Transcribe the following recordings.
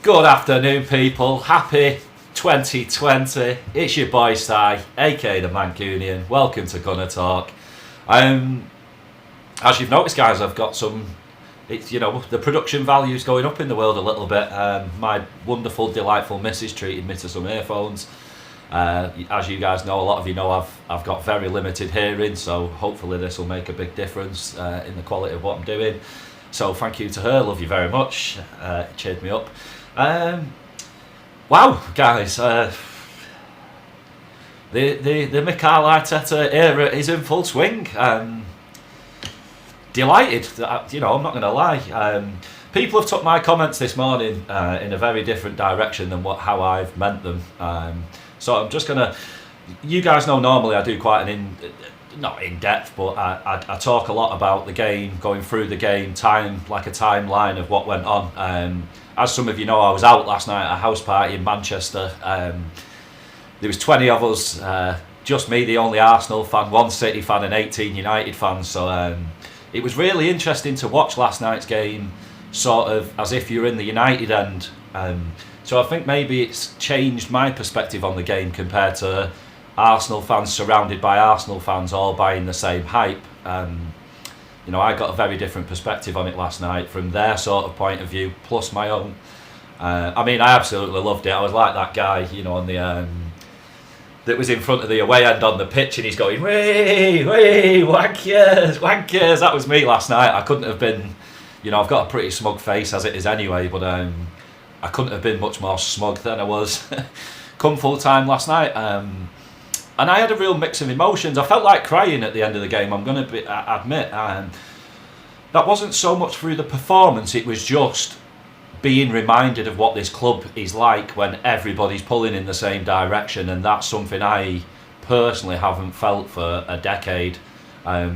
Good afternoon, people. Happy 2020. It's your boy Sai, aka the Mancunian. Welcome to Gunner Talk. As you've noticed, guys, I've got some. The production value's going up in the world a little bit. My wonderful, delightful missus treated me to some earphones. As you guys know, a lot of you know, I've got very limited hearing, so hopefully this will make a big difference in the quality of what I'm doing. So thank you to her. Love you very much. It cheered me up. Wow, guys, the Mikel Arteta era is in full swing. Delighted, that, I'm not going to lie. People have took my comments this morning in a very different direction than how I've meant them. So I'm just going to... You guys know normally I do quite not in depth, but I talk a lot about the game, going through the game, like a timeline of what went on. As some of you know, I was out last night at a house party in Manchester. There was 20 of us, just me, the only Arsenal fan, 1 City fan and 18 United fans. So it was really interesting to watch last night's game, sort of as if you're in the United end. So I think maybe it's changed my perspective on the game compared to Arsenal fans surrounded by Arsenal fans all buying the same hype. I got a very different perspective on it last night from their sort of point of view, plus my own. I absolutely loved it. I was like that guy, on the that was in front of the away end on the pitch, and he's going, "Way, wankers, wankers." That was me last night. I couldn't have been, I've got a pretty smug face as it is anyway, but I couldn't have been much more smug than I was come full time last night. And I had a real mix of emotions. I felt like crying at the end of the game, I'm going to admit. That wasn't so much through the performance, it was just being reminded of what this club is like when everybody's pulling in the same direction, and that's something I personally haven't felt for a decade. I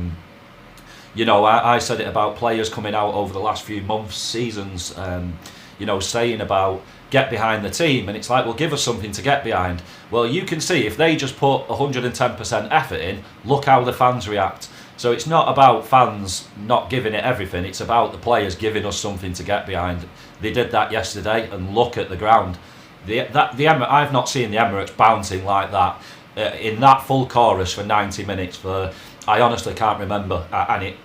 said it about players coming out over the last few months, seasons, saying about get behind the team, and it's like, well, give us something to get behind. Well, you can see if they just put 110% effort in, look how the fans react. So it's not about fans not giving it everything, it's about the players giving us something to get behind. They did that yesterday, and look at the ground. I've not seen the Emirates bouncing like that in that full chorus for 90 minutes I honestly can't remember, and it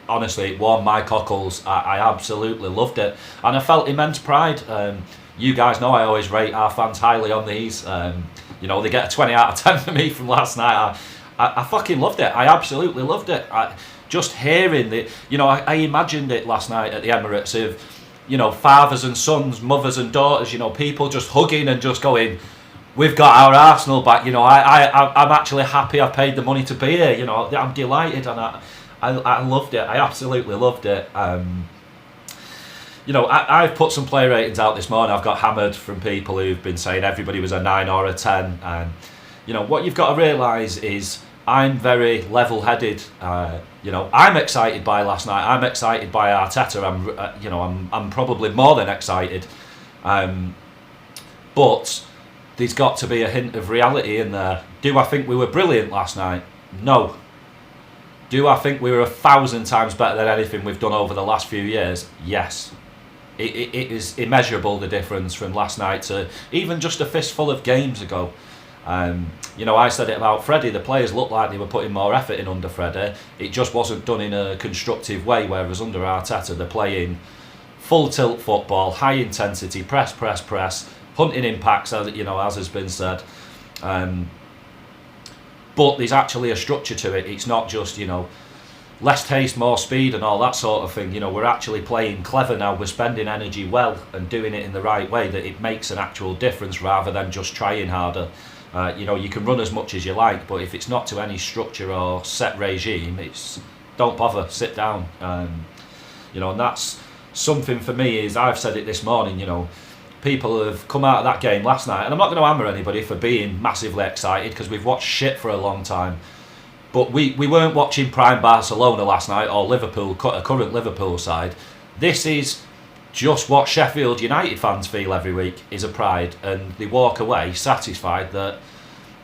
warmed my cockles. I absolutely loved it, and I felt immense pride. You guys know I always rate our fans highly on these. They get a 20 out of 10 for me from last night. I fucking loved it. I absolutely loved it. Just hearing the, I imagined it last night at the Emirates of, fathers and sons, mothers and daughters, people just hugging and just going, we've got our Arsenal back. I'm actually happy I paid the money to be here. I'm delighted, and I loved it. I absolutely loved it. I've put some play ratings out this morning. I've got hammered from people who've been saying everybody was a 9 or a 10. And, what you've got to realise is I'm very level-headed. I'm excited by last night. I'm excited by Arteta. I'm probably more than excited. But there's got to be a hint of reality in there. Do I think we were brilliant last night? No. Do I think we were 1,000 times better than anything we've done over the last few years? Yes. It is immeasurable, the difference from last night to even just a fistful of games ago. I said it about Freddie. The players looked like they were putting more effort in under Freddie. It just wasn't done in a constructive way, whereas under Arteta they're playing full tilt football, high intensity, press, hunting impacts, as has been said. But there's actually a structure to it. It's not just, less taste, more speed and all that sort of thing. We're actually playing clever now. We're spending energy well and doing it in the right way, that it makes an actual difference rather than just trying harder. You can run as much as you like, but if it's not to any structure or set regime, don't bother, sit down. And that's something for me is, I've said it this morning, people have come out of that game last night, and I'm not going to hammer anybody for being massively excited because we've watched shit for a long time. But we weren't watching prime Barcelona last night or Liverpool, a current Liverpool side. This is just what Sheffield United fans feel every week, is a pride. And they walk away satisfied that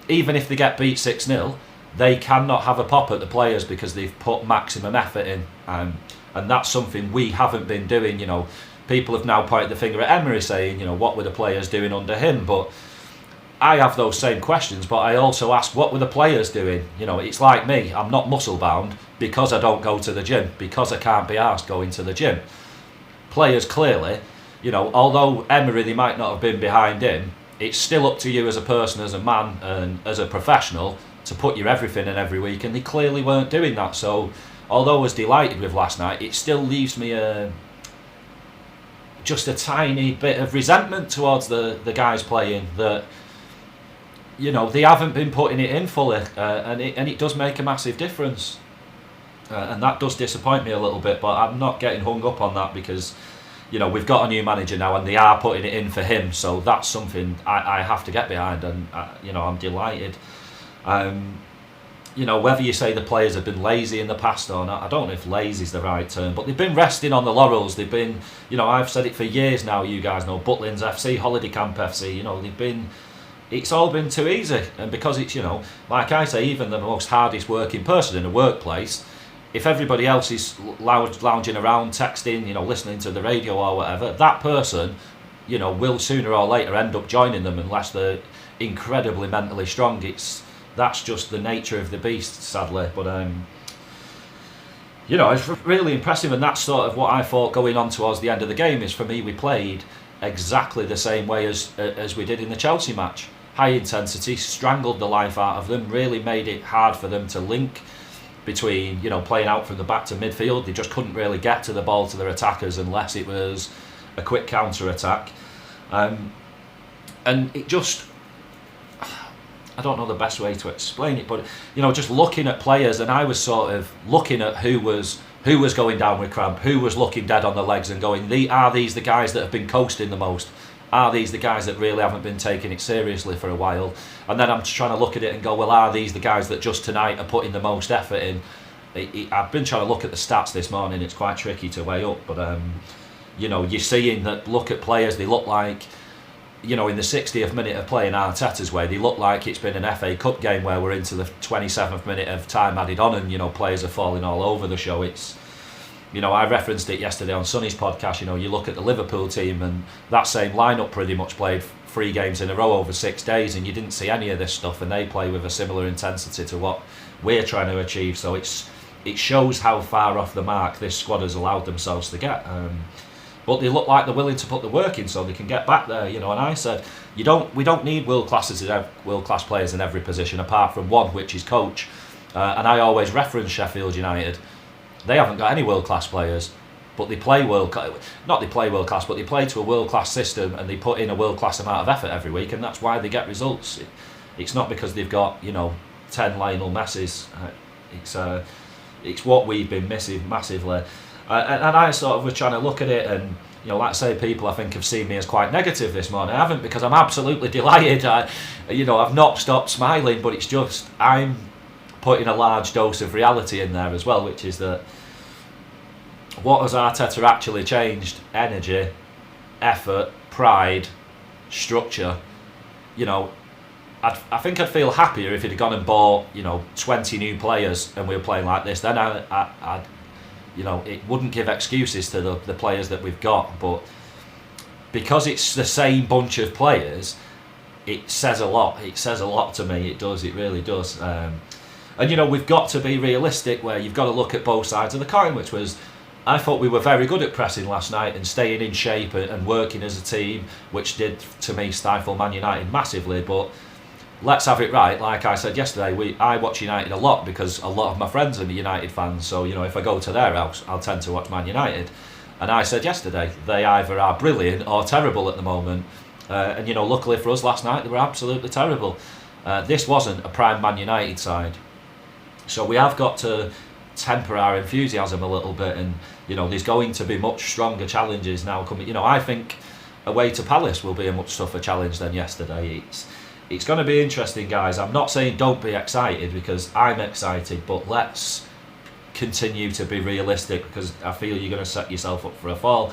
even if they get beat 6-0, they cannot have a pop at the players because they've put maximum effort in. And that's something we haven't been doing, people have now pointed the finger at Emery, saying, what were the players doing under him? But I have those same questions, but I also ask, what were the players doing? It's like me. I'm not muscle bound because I don't go to the gym, because I can't be asked going to the gym. Players clearly, although Emery, they might not have been behind him, it's still up to you as a person, as a man, and as a professional to put your everything in every week, and they clearly weren't doing that. So, although I was delighted with last night, it still leaves me just a tiny bit of resentment towards the guys playing, that they haven't been putting it in fully, and it does make a massive difference, and that does disappoint me a little bit. But I'm not getting hung up on that, because we've got a new manager now, and they are putting it in for him, so that's something I have to get behind, and I'm delighted. Whether you say the players have been lazy in the past or not, I don't know if lazy is the right term, but they've been resting on the laurels. They've been, I've said it for years now, you guys know, Butlins FC, Holiday Camp FC, it's all been too easy. And because it's, like I say, even the most hardest working person in a workplace, if everybody else is lounging around, texting, listening to the radio or whatever, that person, will sooner or later end up joining them, unless they're incredibly mentally strong. That's just the nature of the beast, sadly. But it's really impressive, and that's sort of what I thought going on towards the end of the game. Is, for me, we played exactly the same way as we did in the Chelsea match. High intensity, strangled the life out of them, really made it hard for them to link between, playing out from the back to midfield. They just couldn't really get to the ball to their attackers unless it was a quick counter attack, and it just, I don't know the best way to explain it, but just looking at players, and I was sort of looking at who was going down with cramp, who was looking dead on the legs, and going, are these the guys that have been coasting the most? Are these the guys that really haven't been taking it seriously for a while? And then I'm just trying to look at it and go, well, are these the guys that just tonight are putting the most effort in? I've been trying to look at the stats this morning. It's quite tricky to weigh up, but you're seeing that. Look at players, they look like, in the 60th minute of playing Arteta's way, they look like it's been an FA Cup game where we're into the 27th minute of time added on, and players are falling all over the show. It's, I referenced it yesterday on Sonny's podcast. You look at the Liverpool team, and that same lineup pretty much played 3 games in a row over 6 days, and you didn't see any of this stuff, and they play with a similar intensity to what we're trying to achieve. So it shows how far off the mark this squad has allowed themselves to get. But they look like they're willing to put the work in so they can get back there, And I said, we don't need world class players in every position, apart from one, which is coach. And I always reference Sheffield United. They haven't got any world class players, but they play not they play world class, but they play to a world class system, and they put in a world class amount of effort every week, and that's why they get results. It's not because they've got 10 Lionel Messis. It's what we've been missing massively. And I sort of was trying to look at it, and like I say, people I think have seen me as quite negative this morning. I haven't, because I'm absolutely delighted. I've not stopped smiling, but it's just I'm putting a large dose of reality in there as well, which is that what has Arteta actually changed? Energy, effort, pride, structure. I think I'd feel happier if he'd have gone and bought 20 new players and we were playing like this. Then I'd it wouldn't give excuses to the players that we've got, but because it's the same bunch of players, it says a lot. It says a lot to me. It does. It really does. And we've got to be realistic, where you've got to look at both sides of the coin, which was, I thought we were very good at pressing last night and staying in shape and working as a team, which did, to me, stifle Man United massively. But let's have it right. Like I said yesterday, I watch United a lot because a lot of my friends are United fans. So, if I go to their house, I'll tend to watch Man United. And I said yesterday, they either are brilliant or terrible at the moment. And luckily for us last night, they were absolutely terrible. This wasn't a prime Man United side. So we have got to temper our enthusiasm a little bit, and there's going to be much stronger challenges now coming. I think away to Palace will be a much tougher challenge than yesterday. It's going to be interesting, guys. I'm not saying don't be excited, because I'm excited, but let's continue to be realistic, because I feel you're going to set yourself up for a fall.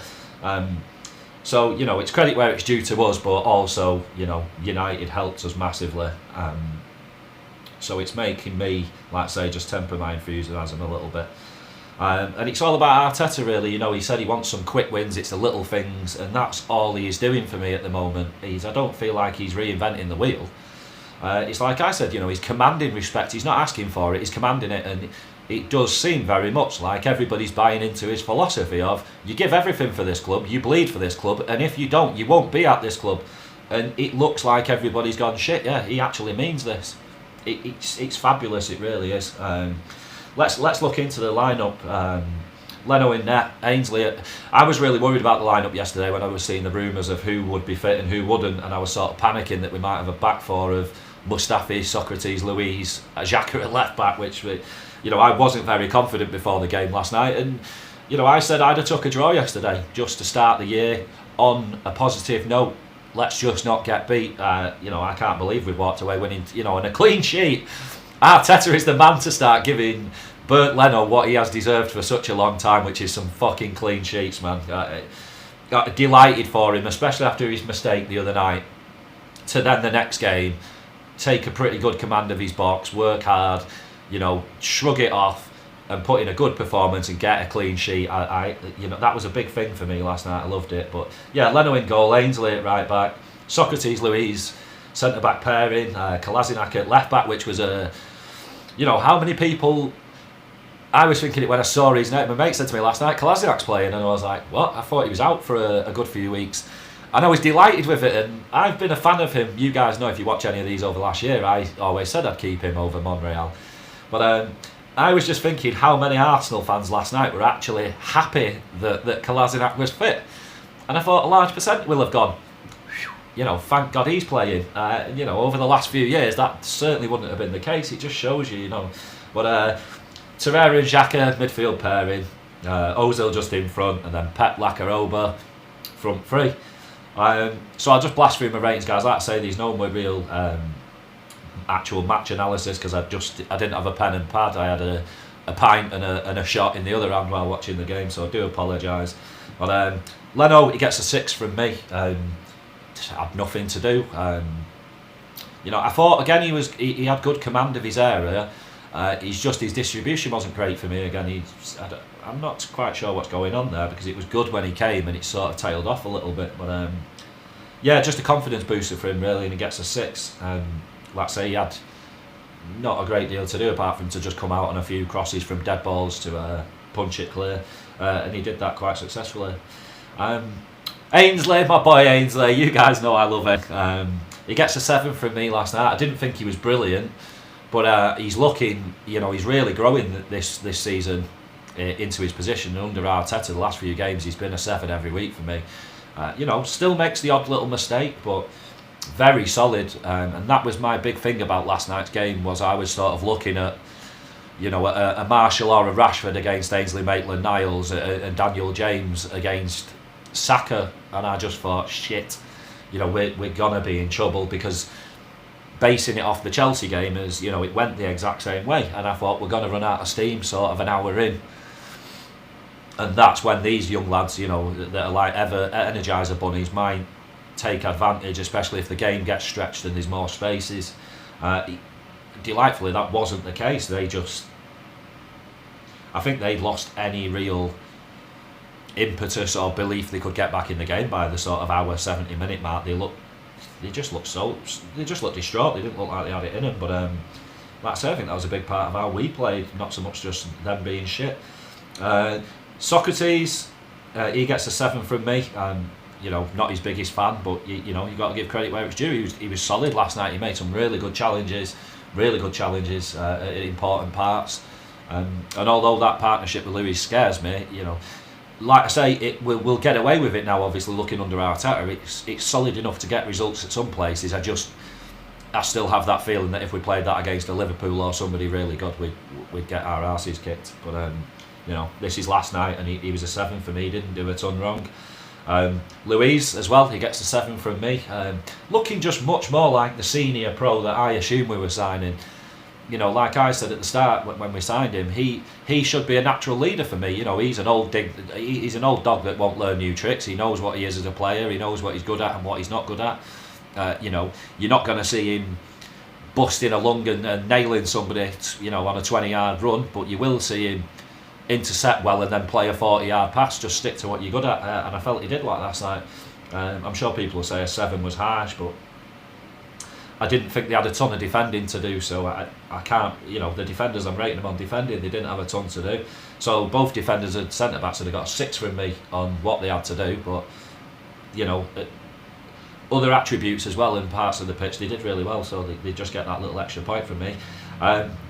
So it's credit where it's due to us, but also United helped us massively. So it's making me, like I say, just temper my enthusiasm a little bit. And it's all about Arteta, really. You know, he said he wants some quick wins. It's the little things, and that's all he is doing for me at the moment. I don't feel like he's reinventing the wheel. It's like I said, you know, he's commanding respect. He's not asking for it. He's commanding it, and it does seem very much like everybody's buying into his philosophy of you give everything for this club, you bleed for this club, and if you don't, you won't be at this club. And it looks like everybody's gone, shit, yeah, he actually means this. It's fabulous, it really is. Let's look into the lineup. Leno in net, Ainsley. I was really worried about the lineup yesterday when I was seeing the rumours of who would be fit and who wouldn't, and I was sort of panicking that we might have a back four of Mustafi, Socrates, Luiz, Xhaka at left back, which you know, I wasn't very confident before the game last night, and you know, I said I'd have took a draw yesterday just to start the year on a positive note. Let's just not get beat. You know, I can't believe we walked away winning. You know, on a clean sheet. Arteta is the man to start giving Bert Leno what he has deserved for such a long time, which is some fucking clean sheets, man. Got delighted for him, especially after his mistake the other night. To then the next game, take a pretty good command of his box, work hard, you know, shrug it off, and put in a good performance and get a clean sheet. You know, that was a big thing for me last night. I loved it. But yeah, Leno in goal, Ainsley at right back, Socrates, Luiz, centre back pairing, Kolasinac at left back, which was a, you know, how many people. I was thinking it when I saw his name. My mate said to me last night, Kolasinac's playing, and I was like, what? I thought he was out for a good few weeks. And I was delighted with it, and I've been a fan of him. You guys know, if you watch any of these over last year, I always said I'd keep him over Monreal. But I was just thinking how many Arsenal fans last night were actually happy that Kolasinac was fit. And I thought a large percent will have gone, you know, thank God he's playing. You know, over the last few years, that certainly wouldn't have been the case. It just shows you, you know. But Torreira and Xhaka, midfield pairing. Ozil just in front, and then Pep, Lakaroba, front three. So I'll just blast through my ratings, guys. Like I say, there's no more real actual match analysis because I didn't have a pen and pad. I had a pint and a shot in the other hand while watching the game, so I do apologise. But Leno, he gets a 6 from me. Had nothing to do. You know, I thought again he had good command of his area. His distribution wasn't great for me again. I'm not quite sure what's going on there because it was good when he came and it sort of tailed off a little bit. But yeah, just a confidence booster for him really, and he gets a 6. Like I say, he had not a great deal to do apart from to just come out on a few crosses from dead balls to punch it clear, and he did that quite successfully. Ainsley, my boy Ainsley, you guys know I love him. He gets a 7 from me last night. I didn't think he was brilliant, but he's looking, you know, he's really growing this season into his position. And under Arteta, the last few games, he's been a 7 every week for me. You know, still makes the odd little mistake, but very solid. And that was my big thing about last night's game, was I was sort of looking at, you know, a Marshall or a Rashford against Ainsley Maitland-Niles and Daniel James against Saka, and I just thought, shit, you know, we're gonna be in trouble, because basing it off the Chelsea game, as you know, it went the exact same way, and I thought we're gonna run out of steam sort of an hour in, and that's when these young lads, you know, that are like Energizer bunnies, might take advantage, especially if the game gets stretched and there's more spaces. Delightfully, that wasn't the case. I think they'd lost any real impetus or belief they could get back in the game by the sort of hour 70-minute mark. They just looked distraught. They didn't look like they had it in them. But like I say, I think that was a big part of how we played, not so much just them being shit. Socrates, he gets a 7 from me. You know, not his biggest fan, but you know, you got to give credit where it's due. He was solid last night. He made some really good challenges at important parts. And although that partnership with Luiz scares me, you know, like I say, we'll get away with it now. Obviously, looking under Arteta, it's solid enough to get results at some places. I still have that feeling that if we played that against a Liverpool or somebody really good, we'd get our arses kicked. But you know, this is last night, and he was a 7 for me. He didn't do a ton wrong. Luiz as well, he gets a 7 from me. Looking just much more like the senior pro that I assume we were signing. You know, like I said at the start when we signed him, he should be a natural leader for me. You know, he's an old dog that won't learn new tricks. He knows what he is as a player. He knows what he's good at and what he's not good at. You know, you're not going to see him busting a lung and nailing somebody, you know, on a 20-yard run, but you will see him intercept well and then play a 40-yard pass. Just stick to what you're good at, and I felt he did like last night. I'm sure people will say a 7 was harsh, but I didn't think they had a ton of defending to do, so I can't, the defenders, I'm rating them on defending, they didn't have a ton to do. So both defenders and centre-backs, so they got a 6 from me on what they had to do, but, other attributes as well in parts of the pitch, they did really well, so they just get that little extra point from me.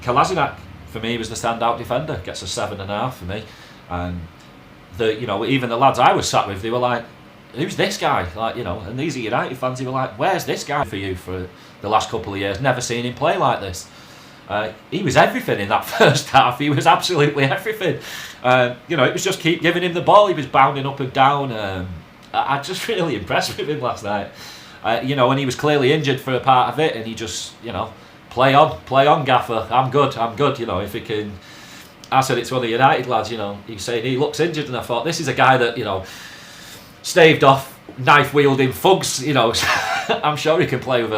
Kolasinac, for me, was the standout defender, gets a 7.5 for me. And, even the lads I was sat with, they were like, who's this guy? And these are United fans, they were like, where's this guy for you for the last couple of years? Never seen him play like this. He was everything in that first half. He was absolutely everything. It was just keep giving him the ball. He was bounding up and down. I just really impressed with him last night. And he was clearly injured for a part of it, and he just, play on, Gaffer. I'm good. If he can. I said it to one of the United lads. He said he looks injured, and I thought this is a guy that staved off knife wielding thugs. I'm sure he can play with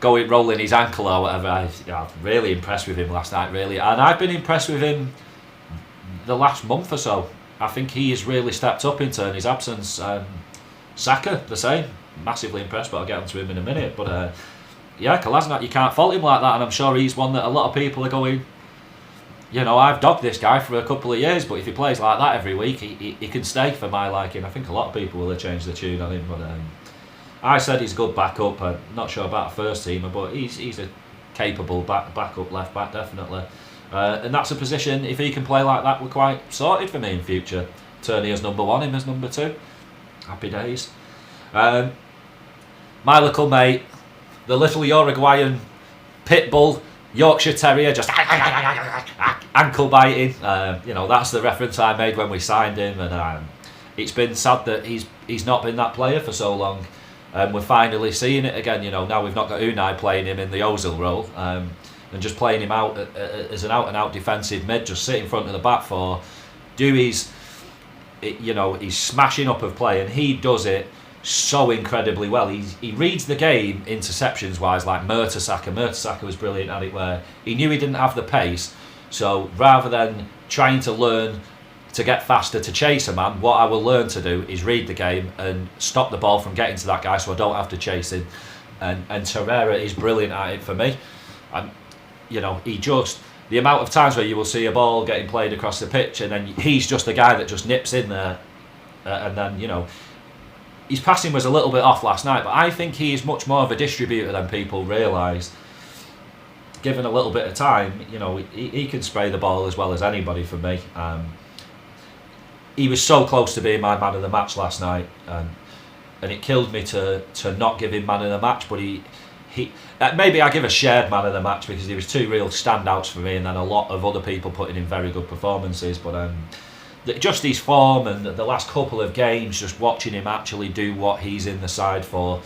rolling his ankle or whatever. I was really impressed with him last night, really, and I've been impressed with him the last month or so. I think he has really stepped up in his absence. Saka, the same, massively impressed, but I'll get onto him in a minute. But Kolasinac, you can't fault him like that, and I'm sure he's one that a lot of people are going, I've dogged this guy for a couple of years, but if he plays like that every week, he can stay for my liking. I think a lot of people will have changed the tune on him, but I said he's a good backup. I'm not sure about a first teamer, but he's a capable backup left back, definitely. And that's a position, if he can play like that, we're quite sorted for me in future. Turney as number 1, him as number 2. Happy days. My little mate, the little Uruguayan pit bull, Yorkshire Terrier, just ankle biting. That's the reference I made when we signed him, and it's been sad that he's not been that player for so long. We're finally seeing it again. Now we've not got Unai playing him in the Ozil role, and just playing him out as an out-and-out defensive mid, just sit in front of the back four, do his smashing up of play, and he does it so incredibly well. He reads the game interceptions wise like Mertesacker. Mertesacker was brilliant at it, where he knew he didn't have the pace, so rather than trying to learn to get faster to chase a man, what I will learn to do is read the game and stop the ball from getting to that guy so I don't have to chase him. And Torreira is brilliant at it for me. And he just, the amount of times where you will see a ball getting played across the pitch and then he's just the guy that just nips in there, and then his passing was a little bit off last night, but I think he is much more of a distributor than people realise. Given a little bit of time, he can spray the ball as well as anybody for me. He was so close to being my man of the match last night, and it killed me to not give him man of the match. But he maybe I give a shared man of the match because there was 2 real standouts for me, and then a lot of other people putting in very good performances. But just his form and the last couple of games, just watching him actually do what he's in the side for,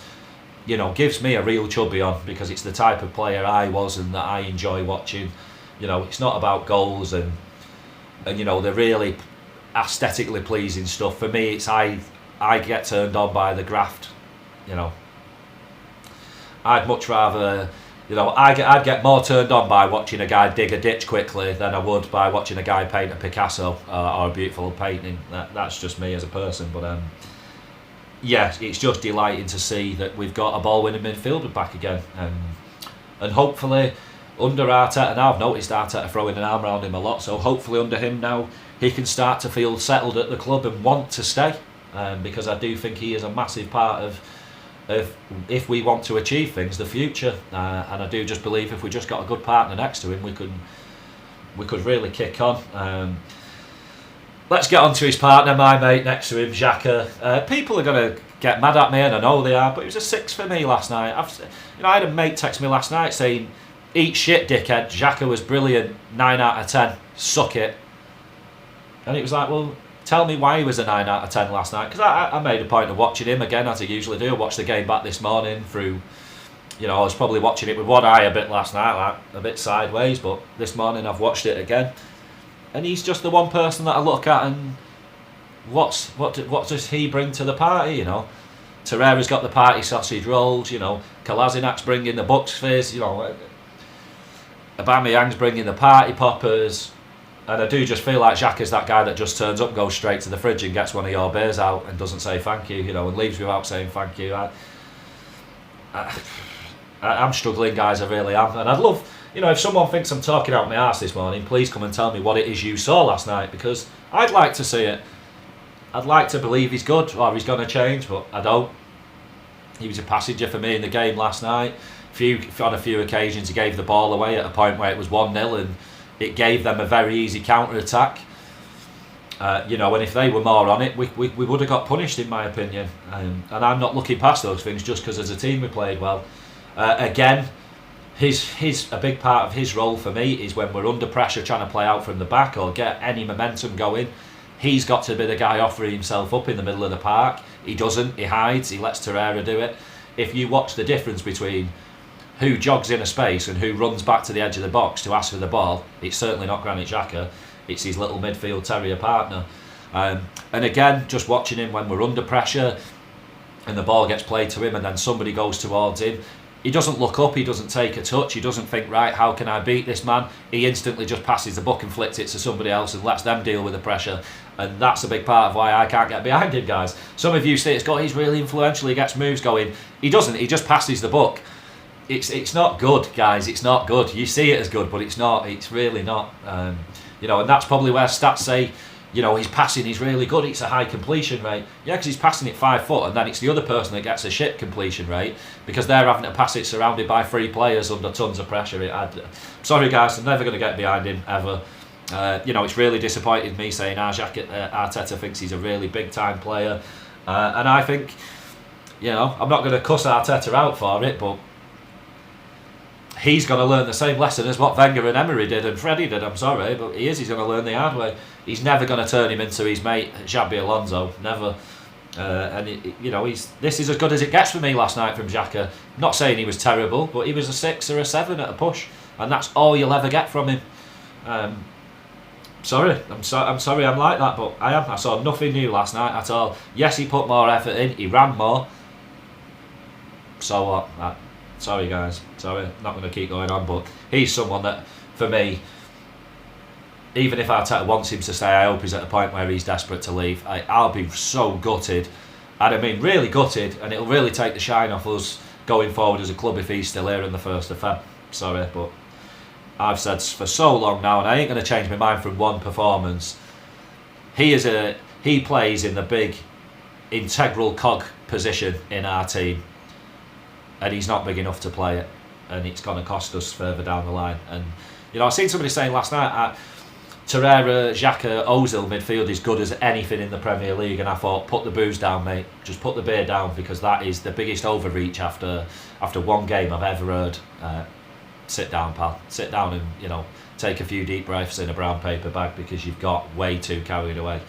gives me a real chubby on, because it's the type of player I was and that I enjoy watching. It's not about goals and the really aesthetically pleasing stuff. For me, it's I get turned on by the graft. I'd much rather, I'd get more turned on by watching a guy dig a ditch quickly than I would by watching a guy paint a Picasso or a beautiful painting. That's just me as a person. But it's just delighting to see that we've got a ball-winning midfielder back again, and hopefully under Arteta now, I've noticed Arteta throwing an arm around him a lot, so hopefully under him now he can start to feel settled at the club and want to stay, because I do think he is a massive part of if we want to achieve things, the future, and I do just believe if we just got a good partner next to him, we could really kick on. Let's get on to his partner, my mate next to him, Xhaka. People are going to get mad at me, and I know they are, but it was a 6 for me last night. I had a mate text me last night saying, "Eat shit, dickhead. Xhaka was brilliant. 9 out of 10. Suck it." And it was like, well, tell me why he was a 9 out of 10 last night, because I made a point of watching him again, as I usually do. I watched the game back this morning through, I was probably watching it with one eye a bit last night, like a bit sideways, but this morning I've watched it again, and he's just the one person that I look at and what does he bring to the party? Torreira's got the party sausage rolls, Kolasinac's bringing the Bucks fizz, Aubameyang's bringing the party poppers, and I do just feel like Xhaka's that guy that just turns up, goes straight to the fridge and gets one of your beers out and doesn't say thank you, and leaves without saying thank you. I'm struggling, guys, I really am, and I'd love, if someone thinks I'm talking out my arse this morning, please come and tell me what it is you saw last night, because I'd like to see it. I'd like to believe he's good or he's going to change, but I don't. He was a passenger for me in the game last night. On a few occasions he gave the ball away at a point where it was 1-0 and it gave them a very easy counter-attack. And if they were more on it, we would have got punished, in my opinion. And I'm not looking past those things just because as a team we played well. Again, a big part of his role for me is when we're under pressure trying to play out from the back or get any momentum going. He's got to be the guy offering himself up in the middle of the park. He doesn't, he hides, he lets Torreira do it. If you watch the difference between who jogs in a space and who runs back to the edge of the box to ask for the ball, it's certainly not Granit Xhaka, it's his little midfield terrier partner. And again, just watching him when we're under pressure and the ball gets played to him and then somebody goes towards him, he doesn't look up, he doesn't take a touch, he doesn't think, right, how can I beat this man? He instantly just passes the buck and flicks it to somebody else and lets them deal with the pressure. And that's a big part of why I can't get behind him, guys. Some of you say he's really influential, he gets moves going. He doesn't, he just passes the buck. It's not good, guys, it's not good. You see it as good, but it's not, it's really not. And that's probably where stats say, his passing is really good, it's a high completion rate. Yeah, because he's passing it 5 foot and then it's the other person that gets a shit completion rate because they're having to pass it surrounded by 3 players under tons of pressure. Sorry guys, I'm never going to get behind him, ever. It's really disappointed me saying Arteta thinks he's a really big time player. And I think, I'm not going to cuss Arteta out for it, but he's going to learn the same lesson as what Wenger and Emery did and Freddie did. I'm sorry, but he's going to learn the hard way. He's never going to turn him into his mate Xabi Alonso, never. This is as good as it gets for me last night from Xhaka. Not saying he was terrible, but he was a 6 or a 7 at a push, and that's all you'll ever get from him. I'm sorry I'm like that, but I saw nothing new last night at all. Yes, he put more effort in, he ran more. So what? Sorry guys, sorry, not going to keep going on, but he's someone that, for me, even if Arteta wants him to stay, I hope he's at a point where he's desperate to leave. I'll be so gutted, and I mean really gutted, and it'll really take the shine off us going forward as a club if he's still here on the 1st of Feb. Sorry, but I've said for so long now, and I ain't going to change my mind from one performance. He plays in the big integral cog position in our team, and he's not big enough to play it, and it's going to cost us further down the line. And I've seen somebody saying last night Torreira, Xhaka, Ozil midfield is good as anything in the Premier League, and I thought, put the booze down, mate, just put the beer down, because that is the biggest overreach after one game I've ever heard. Sit down, pal, sit down and take a few deep breaths in a brown paper bag, because you've got way too carried away.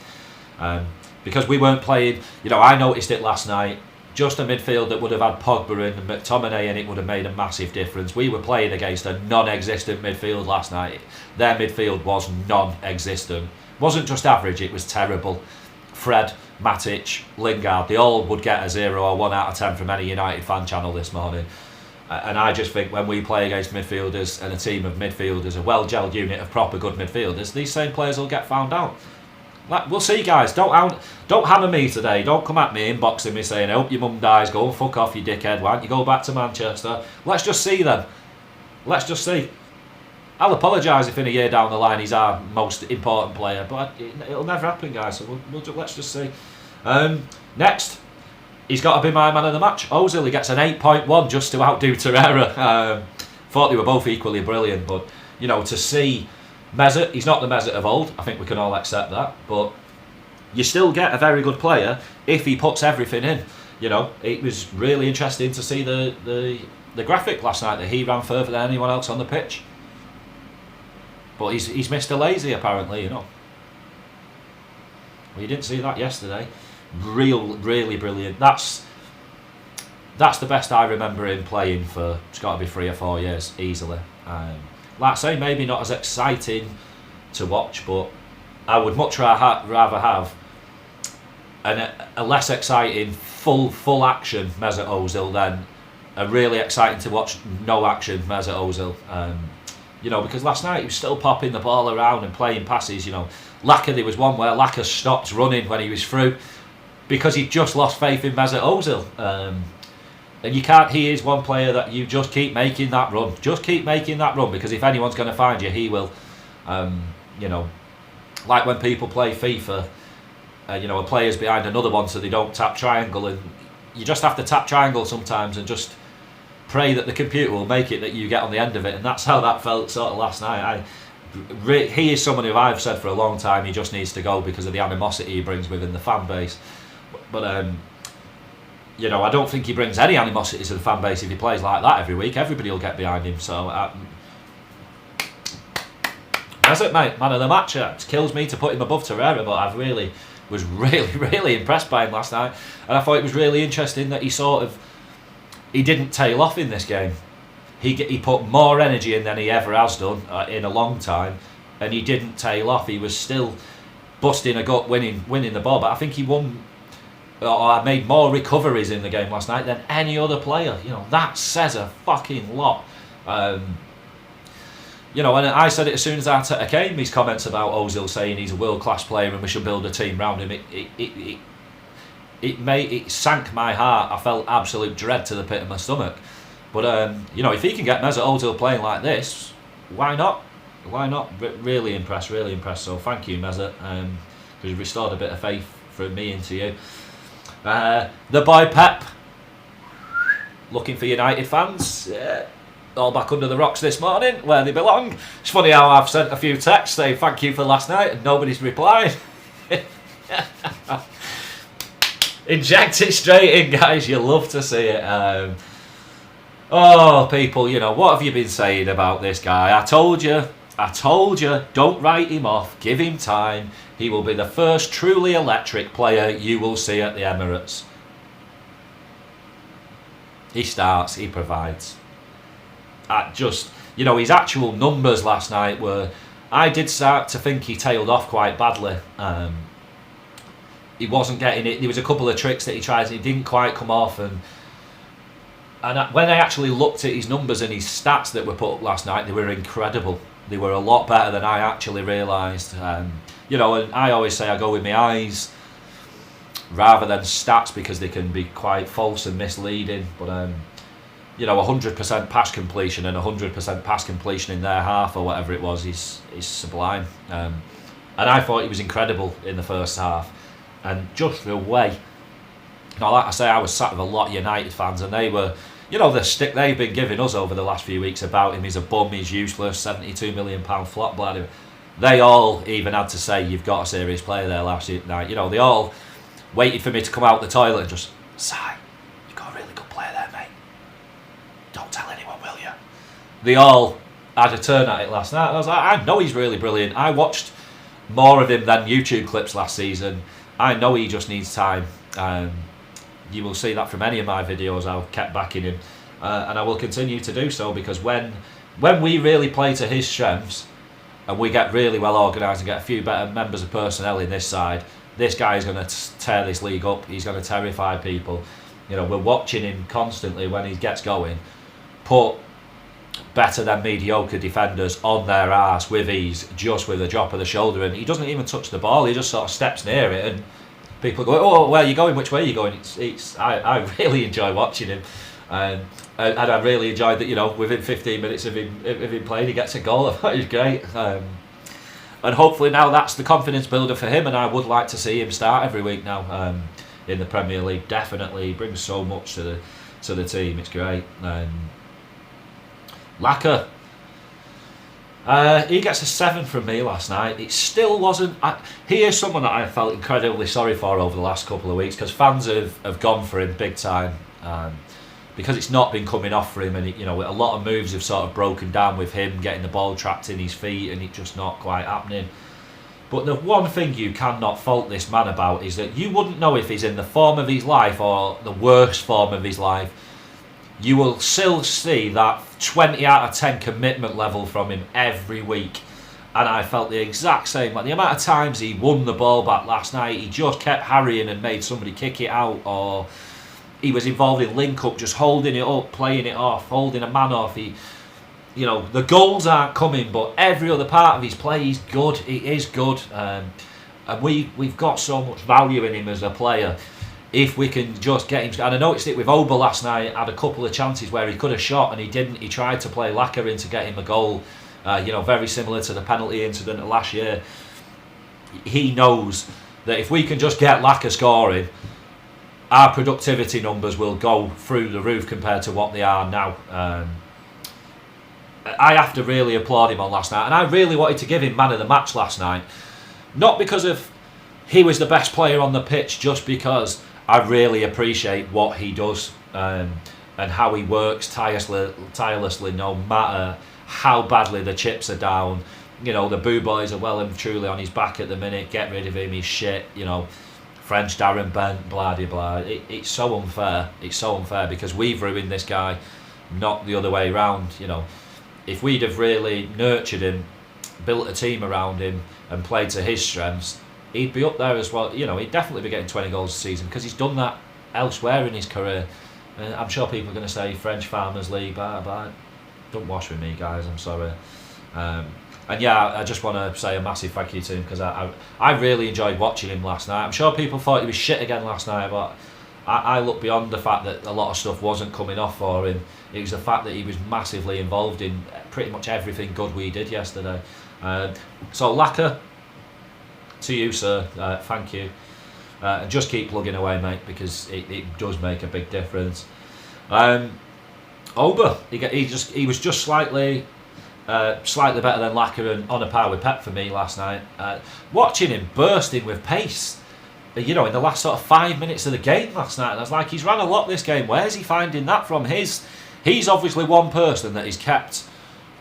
Because we weren't playing, I noticed it last night, just a midfield that would have had Pogba and McTominay, and it would have made a massive difference. We were playing against a non-existent midfield last night. Their midfield was non-existent. It wasn't just average, it was terrible. Fred, Matic, Lingard, they all would get a 0 or 1 out of 10 from any United fan channel this morning. And I just think when we play against midfielders and a team of midfielders, a well-gelled unit of proper good midfielders, these same players will get found out. We'll see, guys. Don't hammer me today. Don't come at me inboxing me saying, I hope your mum dies. Go and fuck off, you dickhead. Why don't you go back to Manchester? Let's just see then. Let's just see. I'll apologise if in a year down the line he's our most important player, but it'll never happen, guys. So let's just see. Next, he's got to be my man of the match. Ozil, he gets an 8.1 just to outdo Torreira. Thought they were both equally brilliant, but to see Mesut, he's not the Mesut of old, I think we can all accept that, but you still get a very good player if he puts everything in. It was really interesting to see the graphic last night that he ran further than anyone else on the pitch. But he's Mr. Lazy apparently, Well, you didn't see that yesterday. Really brilliant. That's the best I remember him playing for, it's got to be 3 or 4 years, easily. Like I say, maybe not as exciting to watch, but I would much rather have a less exciting full action Mesut Ozil than a really exciting to watch no action Mesut Ozil. You know, because last night he was still popping the ball around and playing passes. You know, Laka, there was one where Laka stopped running when he was through because he just lost faith in Mesut Ozil. And you can't. He is one player that you just keep making that run. Just keep making that run, because if anyone's going to find you, he will. You know, like when people play FIFA, you know, a player's behind another one so they don't tap triangle, and you just have to tap triangle sometimes and just pray that the computer will make it that you get on the end of it. And that's how that felt sort of last night. He is someone who I've said for a long time he just needs to go because of the animosity he brings within the fan base. But you know, I don't think he brings any animosity to the fan base if he plays like that every week. Everybody will get behind him. So that's it, mate. Man of the match. It kills me to put him above Torreira, but I was really impressed by him last night, and I thought it was really interesting that he didn't tail off in this game. He put more energy in than he ever has done in a long time, and he didn't tail off. He was still busting a gut, winning the ball. But I think he won, or made more recoveries in the game last night than any other player. You know, that says a fucking lot. You know, and I said it as soon as Arteta came, his comments about Ozil saying he's a world-class player and we should build a team around him, it sank my heart. I felt absolute dread to the pit of my stomach. But, you know, if he can get Mesut Ozil playing like this, why not? Why not? Really impressed. So thank you, Mesut, because you've restored a bit of faith from me into you. The boy Pep, looking for United fans. All back under the rocks this morning, where they belong. It's funny how I've sent a few texts saying thank you for last night and nobody's replied. Inject it straight in, guys. You love to see it. Oh, people, you know, what have you been saying about this guy? I told you, don't write him off. Give him time. He will be the first truly electric player you will see at the Emirates. He starts, he provides. You know, his actual numbers last night were, I did start to think he tailed off quite badly. He wasn't getting it. There was a couple of tricks that he tried and he didn't quite come off. And when I actually looked at his numbers and his stats that were put up last night, they were incredible. They were a lot better than I actually realised. You know, and I always say I go with my eyes rather than stats because they can be quite false and misleading. But you know, 100% pass completion and 100% pass completion in their half or whatever it was is sublime. And I thought he was incredible in the first half. And just the way, you know, like I say, I was sat with a lot of United fans and they were, you know, the stick they've been giving us over the last few weeks about him, he's a bum, he's useless, £72 million flop bladder. They all even had to say, you've got a serious player there last night. You know, they all waited for me to come out the toilet and just, Si, you've got a really good player there, mate. Don't tell anyone, will you? They all had a turn at it last night. I was like, I know he's really brilliant. I watched more of him than YouTube clips last season. I know he just needs time. You will see that from any of my videos. I've kept backing him, and I will continue to do so, because when we really play to his strengths and we get really well organised and get a few better members of personnel in this side, this guy is going to tear this league up. He's going to terrify people. You know, we're watching him constantly when he gets going, put better than mediocre defenders on their arse with ease, just with a drop of the shoulder, and he doesn't even touch the ball. He just sort of steps near it, and people go, "Oh, where are you going? Which way are you going?" I really enjoy watching him, and I really enjoyed that. You know, within 15 minutes of him playing, he gets a goal. I thought it was great, and hopefully now that's the confidence builder for him. And I would like to see him start every week now in the Premier League. Definitely, he brings so much to the team. It's great. Laka, he gets a 7 from me last night. It still wasn't. He is someone that I felt incredibly sorry for over the last couple of weeks, because fans have gone for him big time, because it's not been coming off for him, and you know, a lot of moves have sort of broken down with him getting the ball trapped in his feet, and it's just not quite happening. But the one thing you cannot fault this man about is that you wouldn't know if he's in the form of his life or the worst form of his life. You will still see that 20 out of 10 commitment level from him every week. And I felt the exact same. Like the amount of times he won the ball back last night, he just kept harrying and made somebody kick it out, or he was involved in link-up, just holding it up, playing it off, holding a man off. He you know, the goals aren't coming, but every other part of his play, he's good. He is good, and we've got so much value in him as a player. If we can just get him, and I noticed it with Ober last night. Had a couple of chances where he could have shot and he didn't. He tried to play Laka in to get him a goal. You know, very similar to the penalty incident of last year. He knows that if we can just get Laka scoring, our productivity numbers will go through the roof compared to what they are now. I have to really applaud him on last night, and I really wanted to give him man of the match last night. Not because of he was the best player on the pitch, just because I really appreciate what he does and how he works tirelessly, no matter how badly the chips are down. You know, the boo boys are well and truly on his back at the minute. Get rid of him, he's shit. You know, French Darren Bent, blah blah blah. It's so unfair. It's so unfair because we've ruined this guy, not the other way around. You know, if we'd have really nurtured him, built a team around him, and played to his strengths, he'd be up there as well. You know, he'd definitely be getting 20 goals a season because he's done that elsewhere in his career. I'm sure people are going to say French Farmers League, but don't wash with me, guys. I'm sorry. And yeah, I just want to say a massive thank you to him because I really enjoyed watching him last night. I'm sure people thought he was shit again last night, but I look beyond the fact that a lot of stuff wasn't coming off for him. It was the fact that he was massively involved in pretty much everything good we did yesterday. So Laka, to you, sir, thank you. And just keep plugging away, mate, because it does make a big difference. Ober, he was just slightly better than Laka and on a par with Pep for me last night. Watching him bursting with pace, you know, in the last sort of 5 minutes of the game last night, and I was like, he's ran a lot this game. Where's he finding that from? He's obviously one person that he's kept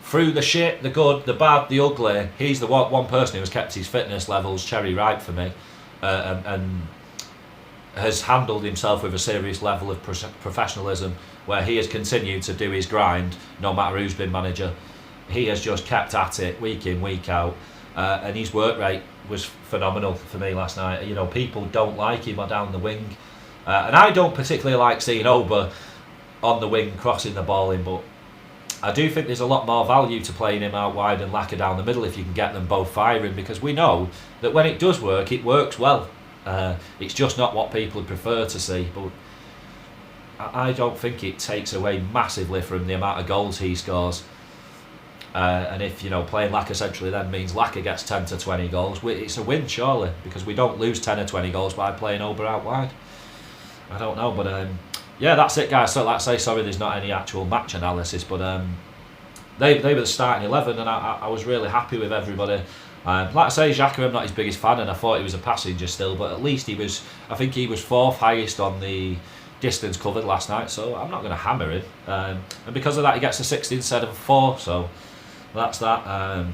through the shit, the good, the bad, the ugly. He's the one person who has kept his fitness levels cherry ripe for me, and has handled himself with a serious level of professionalism, where he has continued to do his grind no matter who's been manager. He has just kept at it week in, week out, and his work rate was phenomenal for me last night. You know, people don't like him down the wing, and I don't particularly like seeing Ober on the wing crossing the ball in, but I do think there's a lot more value to playing him out wide and Laka down the middle if you can get them both firing, because we know that when it does work, it works well. It's just not what people would prefer to see, but I don't think it takes away massively from the amount of goals he scores. And if, you know, playing Laka centrally then means Laka gets 10 to 20 goals, it's a win surely, because we don't lose 10 or 20 goals by playing Ober out wide. I don't know, but yeah, that's it, guys. So like I say, sorry there's not any actual match analysis, but they were the starting 11 and I was really happy with everybody. Like I say, Xhaka, I'm not his biggest fan and I thought he was a passenger still, but at least I think he was 4th highest on the distance covered last night, so I'm not going to hammer him. And because of that, he gets a 60 instead of a 4, so that's that.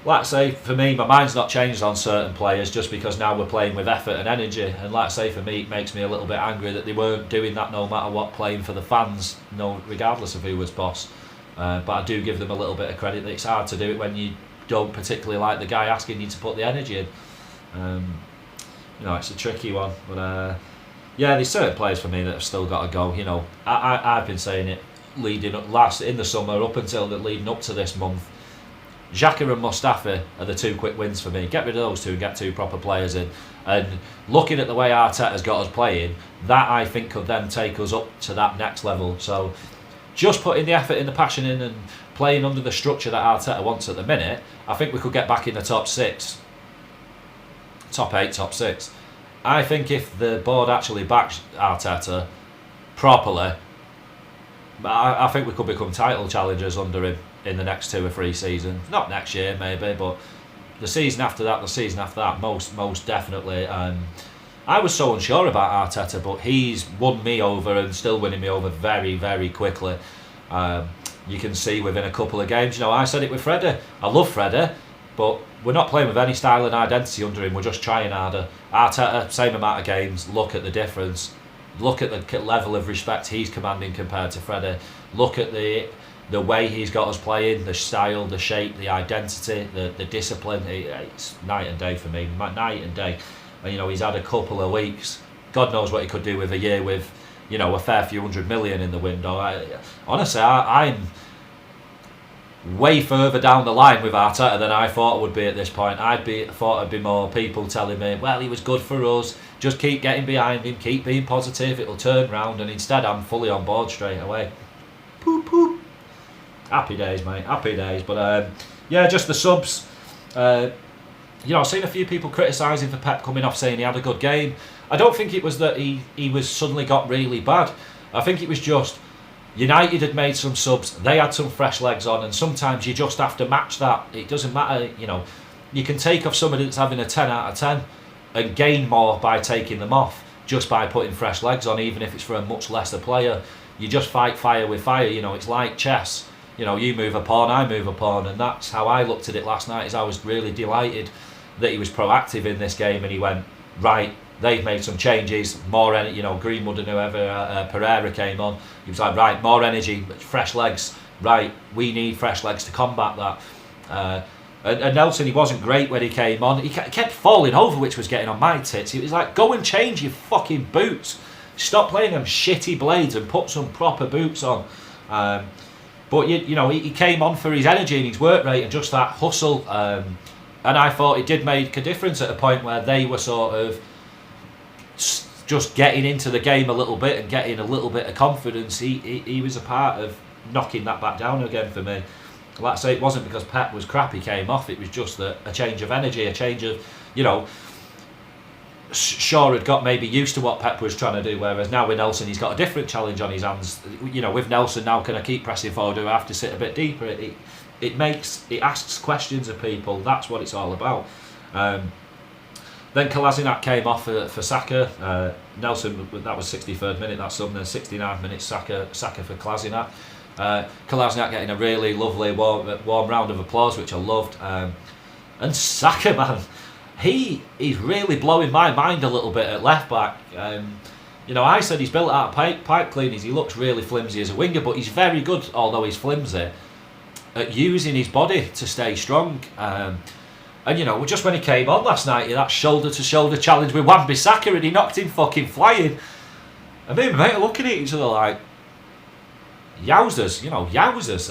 Like I say, for me, my mind's not changed on certain players just because now we're playing with effort and energy. And like I say, for me, it makes me a little bit angry that they weren't doing that no matter what, playing for the fans, no, regardless of who was boss. But I do give them a little bit of credit that it's hard to do it when you don't particularly like the guy asking you to put the energy in. You know, it's a tricky one. But yeah, there's certain players for me that have still got to go. You know, I've been saying it leading up in the summer up until leading up to this month. Xhaka and Mustafi are the 2 quick wins for me. Get rid of those 2 and get 2 proper players in. And looking at the way Arteta's got us playing, that I think could then take us up to that next level. So just putting the effort and the passion in and playing under the structure that Arteta wants at the minute, I think we could get back in the top 6. Top 8, top 6. I think if the board actually backs Arteta properly, I think we could become title challengers under him in the next 2 or 3 seasons. Not next year maybe, but the season after that, most definitely. I was so unsure about Arteta, but he's won me over and still winning me over very, very quickly. You can see within a couple of games. You know, I said it with Freddie. I love Freddie, but we're not playing with any style and identity under him. We're just trying harder. Arteta, same amount of games. Look at the difference. Look at the level of respect he's commanding compared to Freddie. Look at the way he's got us playing, the style, the shape, the identity, the discipline. It's night and day for me. Night and day. And, you know, he's had a couple of weeks. God knows what he could do with a year with, you know, a fair few $100 million in the window. Honestly, way further down the line with Arteta than I thought I would be at this point. Thought there'd be more people telling me, well, he was good for us, just keep getting behind him, keep being positive, it'll turn round, and instead I'm fully on board straight away. Poop poop. Happy days, mate, happy days. But yeah, just the subs. You know, I've seen a few people criticising for Pep coming off saying he had a good game. I don't think it was that he was suddenly got really bad. I think it was just United had made some subs, they had some fresh legs on, and sometimes you just have to match that. It doesn't matter, you know, you can take off somebody that's having a 10 out of 10 and gain more by taking them off, just by putting fresh legs on, even if it's for a much lesser player. You just fight fire with fire, you know, it's like chess. You know, you move a pawn, I move a pawn, and that's how I looked at it last night. Is I was really delighted that he was proactive in this game, and he went, right, they've made some changes, more energy, you know, Greenwood and whoever, Pereira came on. He was like, right, more energy, fresh legs, right, we need fresh legs to combat that. And Nelson, he wasn't great when he came on. He kept falling over, which was getting on my tits. He was like, go and change your fucking boots. Stop playing them shitty blades and put some proper boots on. But, you know, he came on for his energy and his work rate and just that hustle. And I thought it did make a difference at a point where they were sort of just getting into the game a little bit and getting a little bit of confidence. He was a part of knocking that back down again for me. Like I say, it wasn't because Pep was crap he came off, it was just a change of energy, a change of, you know, Shaw had got maybe used to what Pep was trying to do, whereas now with Nelson he's got a different challenge on his hands. You know, with Nelson now, can I keep pressing forward, do I have to sit a bit deeper? It asks questions of people. That's what it's all about. Then Kolasinac came off for Saka. Nelson, that was 63rd minute, that's something. 69 minutes Saka for Kolasinac. Kolasinac getting a really lovely warm round of applause, which I loved. And Saka, man, he's really blowing my mind a little bit at left back. You know, I said he's built out of pipe cleaners. He looks really flimsy as a winger, but he's very good, although he's flimsy, at using his body to stay strong. And you know, just when he came on last night, that shoulder-to-shoulder challenge with Wan-Bissaka, and he knocked him fucking flying. And me and my mate are looking at each other like, yowzers, you know, yowzers.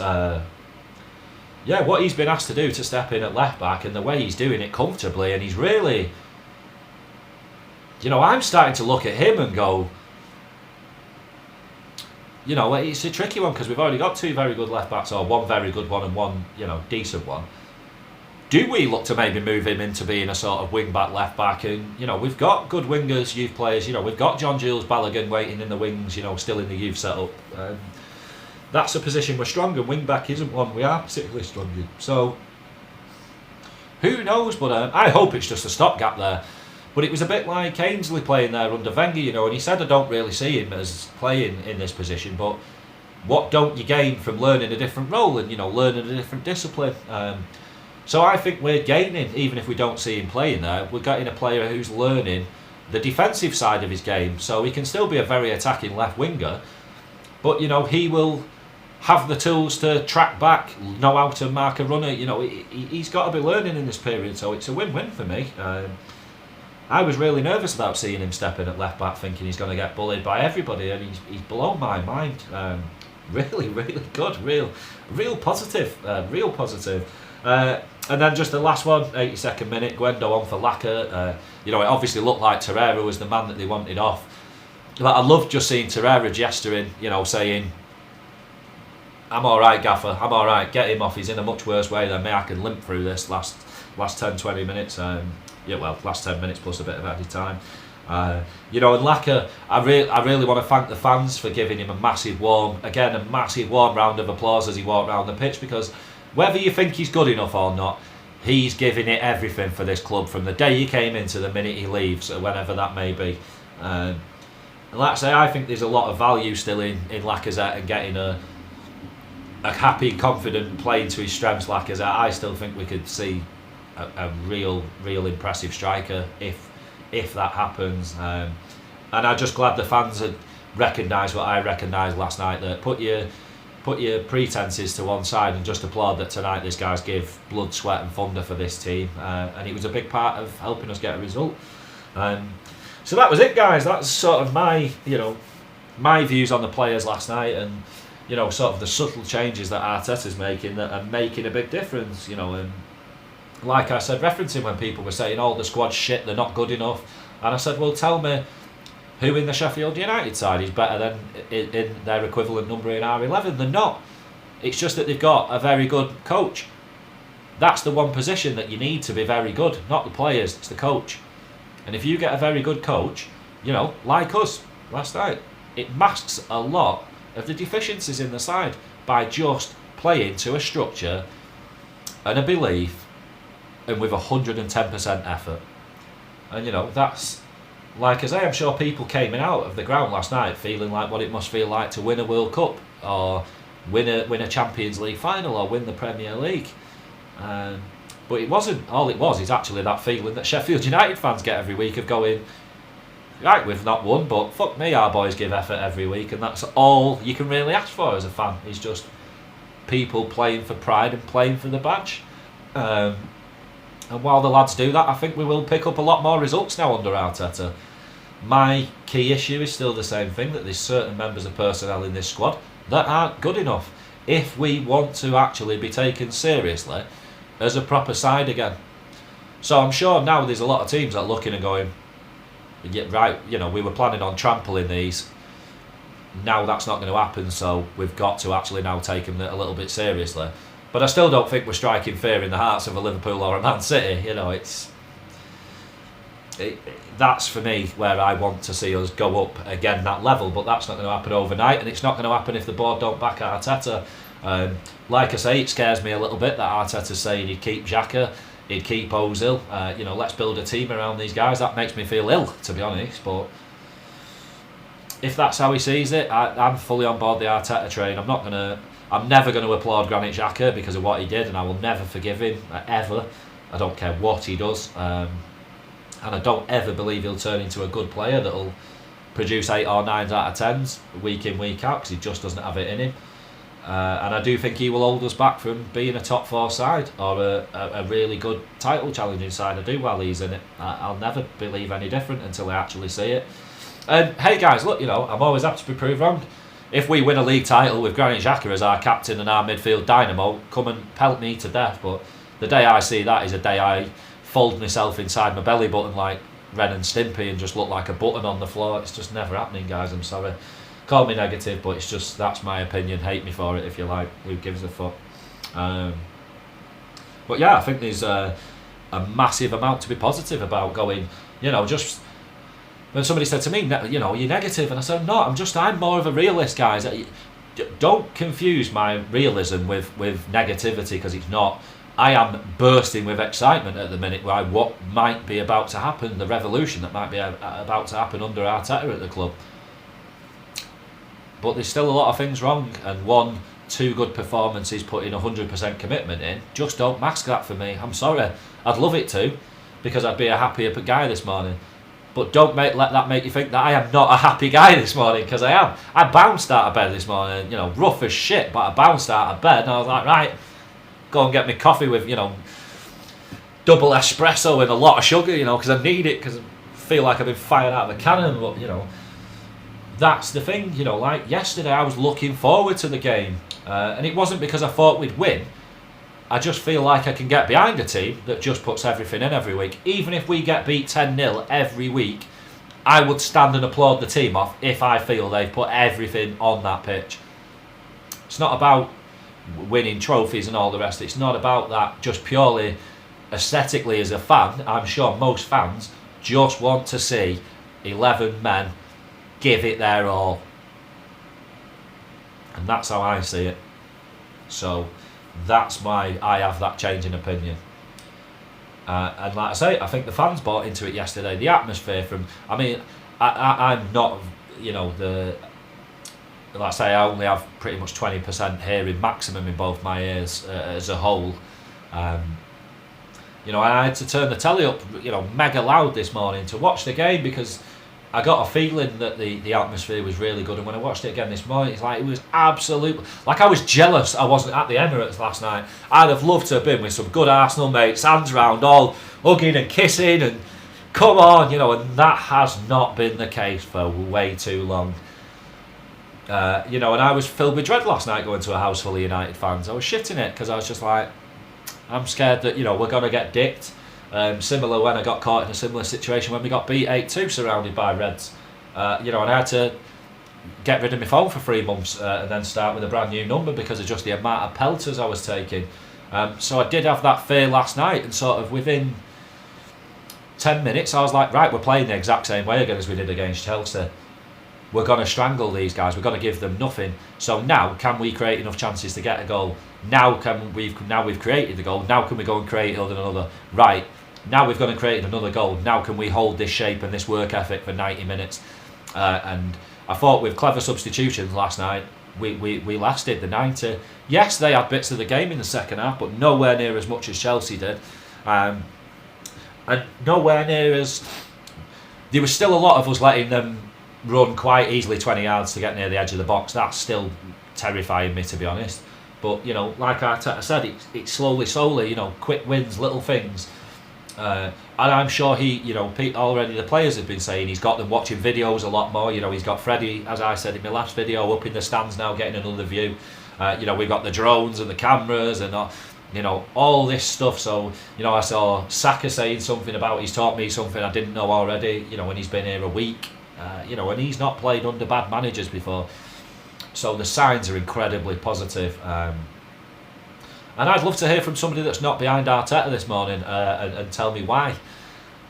Yeah, what he's been asked to do to step in at left back, and the way he's doing it comfortably, and he's really, you know, I'm starting to look at him and go, you know, it's a tricky one because we've already got two very good left backs, or one very good one and one, you know, decent one. Do we look to maybe move him into being a sort of wing back, left back? And you know, we've got good wingers, youth players. You know, we've got John Jules Balogun waiting in the wings. You know, still in the youth setup. That's a position we're strong in. Wing back isn't one we are particularly strong in. So who knows? But I hope it's just a stopgap there. But it was a bit like Ainsley playing there under Wenger, you know, and he said I don't really see him as playing in this position. But what don't you gain from learning a different role and, you know, learning a different discipline? So I think we're gaining, even if we don't see him playing there. We're getting a player who's learning the defensive side of his game, so he can still be a very attacking left winger, but you know, he will have the tools to track back, know how to mark a runner. You know, he's got to be learning in this period, so it's a win-win for me. I was really nervous about seeing him step in at left back, thinking he's going to get bullied by everybody, and he's blown my mind. Really, really good, real positive, real positive. And then just the last one, 82nd minute, Guendo on for Laka. You know, it obviously looked like Torreira was the man that they wanted off. But I loved just seeing Torreira gesturing, you know, saying, I'm alright, Gaffer, I'm alright, get him off, he's in a much worse way than me, I can limp through this last 10-20 minutes. Yeah, well, last 10 minutes plus a bit of added time. You know, and Laka, I really want to thank the fans for giving him a massive warm round of applause as he walked around the pitch, because whether you think he's good enough or not, he's giving it everything for this club from the day he came in to the minute he leaves, or whenever that may be. And like I say, I think there's a lot of value still in Lacazette and getting a happy, confident, playing to his strengths Lacazette. I still think we could see a real impressive striker if that happens. And I'm just glad the fans had recognised what I recognised last night, that put your pretences to one side and just applaud that tonight this guy's give blood, sweat and thunder for this team, and it was a big part of helping us get a result. So that was it, guys. That's sort of my views on the players last night, and sort of the subtle changes that Arteta's making that are making a big difference. And like I said, referencing when people were saying, "Oh, the squad's shit, they're not good enough," and I said, "Well, tell me who in the Sheffield United side is better than in their equivalent number in R11. They're not. It's just that they've got a very good coach. That's the one position that you need to be very good, not the players, it's the coach. And if you get a very good coach, like us last night, it masks a lot of the deficiencies in the side by just playing to a structure and a belief and with 110% effort. And that's, like I say, I'm sure people came in out of the ground last night feeling like what it must feel like to win a World Cup or win a Champions League final or win the Premier League. But it wasn't. All it was is actually that feeling that Sheffield United fans get every week of going, right, we've not won, but fuck me, our boys give effort every week, and that's all you can really ask for as a fan, is just people playing for pride and playing for the badge. And while the lads do that, I think we will pick up a lot more results now under Arteta. My key issue is still the same thing, that there's certain members of personnel in this squad that aren't good enough if we want to actually be taken seriously as a proper side again. So I'm sure now there's a lot of teams that are looking and going, yeah, right, we were planning on trampling these, now that's not going to happen, so we've got to actually now take them a little bit seriously. But I still don't think we're striking fear in the hearts of a Liverpool or a Man City. That's for me where I want to see us go up again, that level, but that's not going to happen overnight, and it's not going to happen if the board don't back Arteta. Like I say, it scares me a little bit that Arteta's saying he'd keep Xhaka, he'd keep Ozil. Let's build a team around these guys. That makes me feel ill, to be honest, but if that's how he sees it, I'm fully on board the Arteta train. I'm never going to applaud Granit Xhaka because of what he did, and I will never forgive him, ever. I don't care what he does. And I don't ever believe he'll turn into a good player that'll produce 8 or 9s out of 10s week in, week out, because he just doesn't have it in him. And I do think he will hold us back from being a top 4 side or a really good title challenging side. I do while he's in it. I'll never believe any different until I actually see it. And hey guys, look, I'm always happy to be proved wrong. If we win a league title with Granit Xhaka as our captain and our midfield dynamo, come and pelt me to death. But the day I see that is a day I fold myself inside my belly button like Ren and Stimpy and just look like a button on the floor. It's just never happening, guys. I'm sorry. Call me negative, but it's just, that's my opinion. Hate me for it if you like. Who gives a fuck? But yeah, I think there's a massive amount to be positive about going, just when somebody said to me, you're negative, and I said, no, I'm more of a realist, guys. Don't confuse my realism with negativity, because it's not. I am bursting with excitement at the minute by what might be about to happen, the revolution that might be about to happen under Arteta at the club. But there's still a lot of things wrong, and 2 good performances putting 100% commitment in just don't mask that for me. I'm sorry. I'd love it to, because I'd be a happier guy this morning. But don't let that make you think that I am not a happy guy this morning, because I am. I bounced out of bed this morning, rough as shit, but I bounced out of bed and I was like, right, go and get me coffee with, double espresso and a lot of sugar, because I need it, because I feel like I've been fired out of a cannon. But, that's the thing, like yesterday I was looking forward to the game. And it wasn't because I thought we'd win. I just feel like I can get behind a team that just puts everything in every week. Even if we get beat 10-0 every week, I would stand and applaud the team off if I feel they've put everything on that pitch. It's not about winning trophies and all the rest. It's not about that. Just purely aesthetically as a fan, I'm sure most fans just want to see 11 men give it their all. And that's how I see it. So that's why I have that change in opinion. And like I say, I think the fans bought into it yesterday. The atmosphere I'm not, like I say, I only have pretty much 20% hearing maximum in both my ears as a whole. I had to turn the telly up, mega loud this morning to watch the game, because I got a feeling that the atmosphere was really good. And when I watched it again this morning, it's like it was absolute. Like, I was jealous I wasn't at the Emirates last night. I'd have loved to have been with some good Arsenal mates, hands round, all hugging and kissing and come on, and that has not been the case for way too long. You know, and I was filled with dread last night going to a house full of United fans. I was shitting it because I was just like, I'm scared that, you know, we're going to get dicked. Similar when I got caught in a similar situation when we got beat 8-2 surrounded by Reds. You know, and I had to get rid of my phone for 3 months and then start with a brand new number because of just the amount of pelters I was taking. So I did have that fear last night, and sort of within 10 minutes I was like, right, we're playing the exact same way again as we did against Chelsea. We're going to strangle these guys. We're going to give them nothing. So now, can we create enough chances to get a goal? Now we've created the goal. Now can we go and create another? Right. Now we've gone and created another goal. Now can we hold this shape and this work ethic for 90 minutes? And I thought with clever substitutions last night, we lasted the 90. Yes, they had bits of the game in the second half, but nowhere near as much as Chelsea did. And nowhere near as... There was still a lot of us letting them run quite easily 20 yards to get near the edge of the box. That's still terrifying me, to be honest. But, you know, like Arteta said, it's slowly, you know, quick wins, little things. And I'm sure he, you know, already the players have been saying he's got them watching videos a lot more. You know, he's got Freddie, as I said in my last video, up in the stands now getting another view. You know, we've got the drones and the cameras and, you know, all this stuff. So, you know, I saw Saka saying something about he's taught me something I didn't know already, you know, when he's been here a week. You know, and he's not played under bad managers before. So the signs are incredibly positive. And I'd love to hear from somebody that's not behind Arteta this morning and tell me why.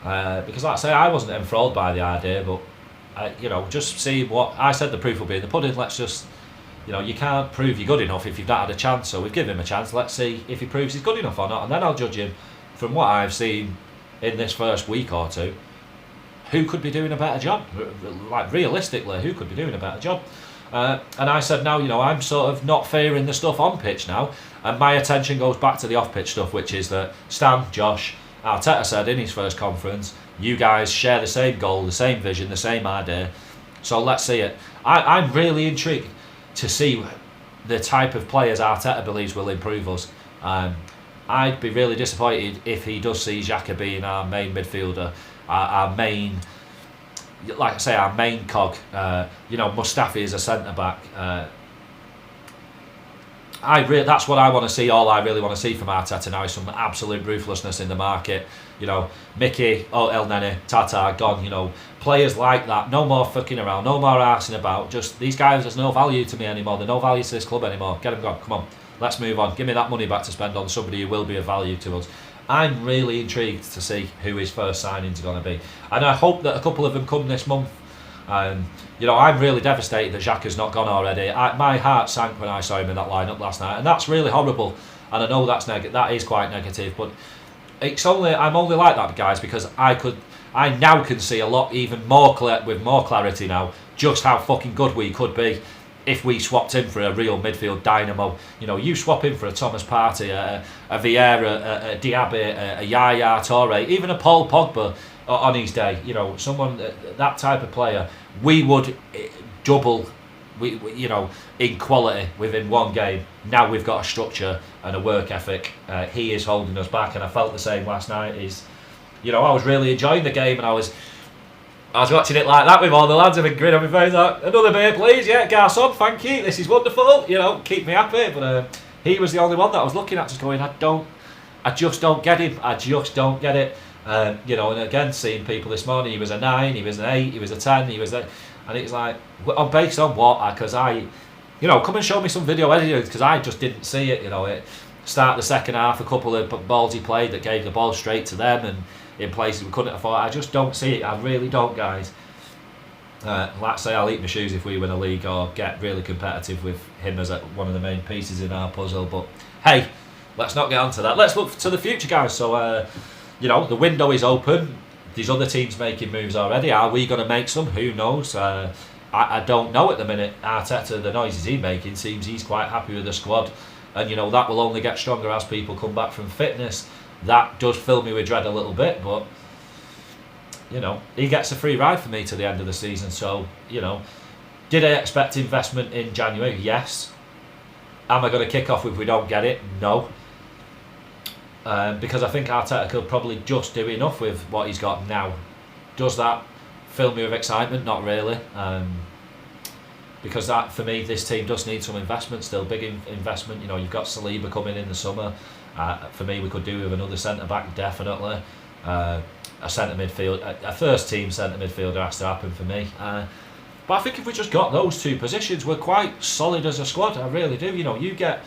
Because like I say, I wasn't enthralled by the idea, but, you know, just see what... I said the proof will be in the pudding. Let's just... You know, you can't prove you're good enough if you've not had a chance. So we've given him a chance. Let's see if he proves he's good enough or not. And then I'll judge him from what I've seen in this first week or two. Who could be doing a better job? Like, realistically, who could be doing a better job? And I said, now, you know, I'm sort of not fearing the stuff on pitch now, and my attention goes back to the off-pitch stuff, which is that Stan, Josh, Arteta said in his first conference, you guys share the same goal, the same vision, the same idea, so let's see it. I'm really intrigued to see the type of players Arteta believes will improve us. I'd be really disappointed if he does see Xhaka being our main midfielder, our main, like I say, our main cog. You know, Mustafi is a centre-back. That's what I want to see. All I really want to see from Arteta now is some absolute ruthlessness in the market. You know, Mickey, El Nene, Tata, gone. You know, players like that. No more fucking around. No more arsing about. Just, these guys, there's no value to me anymore. There's no value to this club anymore. Get them gone. Come on. Let's move on. Give me that money back to spend on somebody who will be of value to us. I'm really intrigued to see who his first signings are going to be. And I hope that a couple of them come this month. You know, I'm really devastated that Xhaka's not gone already. My heart sank when I saw him in that lineup last night, and that's really horrible. And I know that is quite negative, but I'm only like that, guys, because I now can see a lot even more with more clarity now just how fucking good we could be if we swapped him for a real midfield dynamo. You know, you swap him for a Thomas Partey, a Vieira, a Diaby, a Yaya Toure, even a Paul Pogba on his day. You know, someone, that type of player, we would double, you know, in quality within one game. Now we've got a structure and a work ethic. He is holding us back, and I felt the same last night. You know, I was really enjoying the game, and I was watching it like that with all the lads with a grin on my face, like, another beer please, yeah, garçon, thank you, this is wonderful, you know, keep me happy. But he was the only one that I was looking at just going, I just don't get him, I just don't get it. You know, and again, seeing people this morning, he was a 9, he was an 8, he was a 10, he was a... And it's like, based on what? Because you know, come and show me some video editing, because I just didn't see it, you know. Start the second half, a couple of balls he played that gave the ball straight to them, and in places we couldn't afford. I just don't see it. I really don't, guys. Like I say, I'll eat my shoes if we win a league or get really competitive with him as one of the main pieces in our puzzle. But hey, let's not get onto that. Let's look to the future, guys. So, you know, the window is open. These other teams making moves already. Are we going to make some? Who knows? I don't know at the minute. Arteta, the noises he's making, seems he's quite happy with the squad. And, you know, that will only get stronger as people come back from fitness. That does fill me with dread a little bit, but, you know, he gets a free ride for me to the end of the season. So, you know, did I expect investment in January? Yes. Am I going to kick off if we don't get it? No. Because I think Arteta could probably just do enough with what he's got now. Does that fill me with excitement? Not really. because that, for me, this team does need some investment still, big investment. You know, you've got Saliba coming in the summer. For me, we could do with another centre-back, definitely. A centre midfield, a first team centre midfielder has to happen for me. But I think if we just got those two positions, we're quite solid as a squad. I really do. You know, you get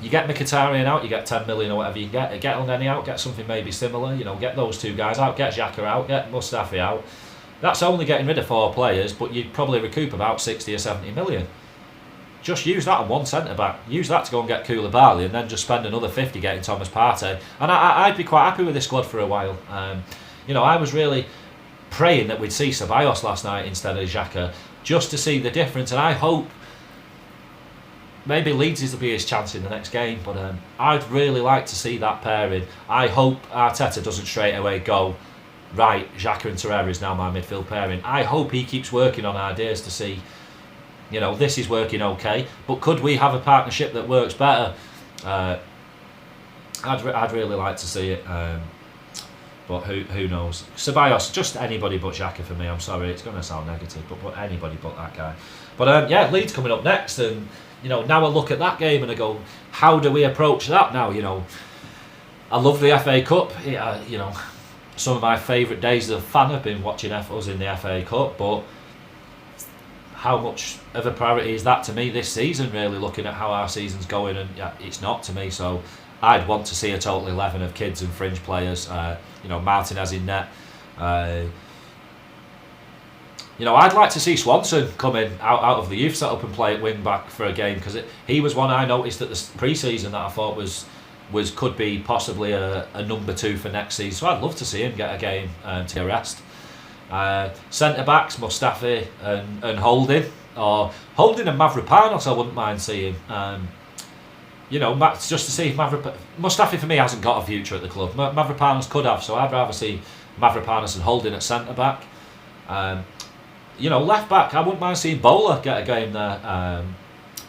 Mkhitaryan out, you get 10 million or whatever you can get Elneny out, get something maybe similar. You know, get those two guys out, get Xhaka out, get Mustafi out. That's only getting rid of 4 players, but you'd probably recoup about 60 or 70 million. Just use that on one centre back. Use that to go and get Koulibaly, and then just spend another 50 getting Thomas Partey. And I'd be quite happy with this squad for a while. You know, I was really praying that we'd see Ceballos last night instead of Xhaka, just to see the difference. And I hope maybe Leeds will be his chance in the next game, but I'd really like to see that pairing. I hope Arteta doesn't straight away go, right, Xhaka and Torreira is now my midfield pairing. I hope he keeps working on ideas to see, you know, this is working okay, but could we have a partnership that works better? I'd really like to see it, but who knows? Ceballos, just anybody but Xhaka for me. I'm sorry, it's going to sound negative, but anybody but that guy. But yeah, Leeds coming up next, and you know, now I look at that game and I go, how do we approach that now? You know, I love the FA Cup. You know, some of my favourite days as a fan have been watching us in the FA Cup, but how much of a priority is that to me this season, really, looking at how our season's going? And yeah, it's not to me. So I'd want to see a total 11 of kids and fringe players. You know, Martinez in net. You know, I'd like to see Swanson come in out of the youth setup and play at wing back for a game, because he was one I noticed at the pre-season that I thought could be possibly a number 2 for next season. So I'd love to see him get a game to rest. Centre backs, Mustafi and Holding, or Holding and Mavropanos I wouldn't mind seeing. You know, just to see if Mustafi for me hasn't got a future at the club. Mavropanos could have, so I'd rather see Mavropanos and Holding at centre back. You know, left back, I wouldn't mind seeing Bowler get a game there,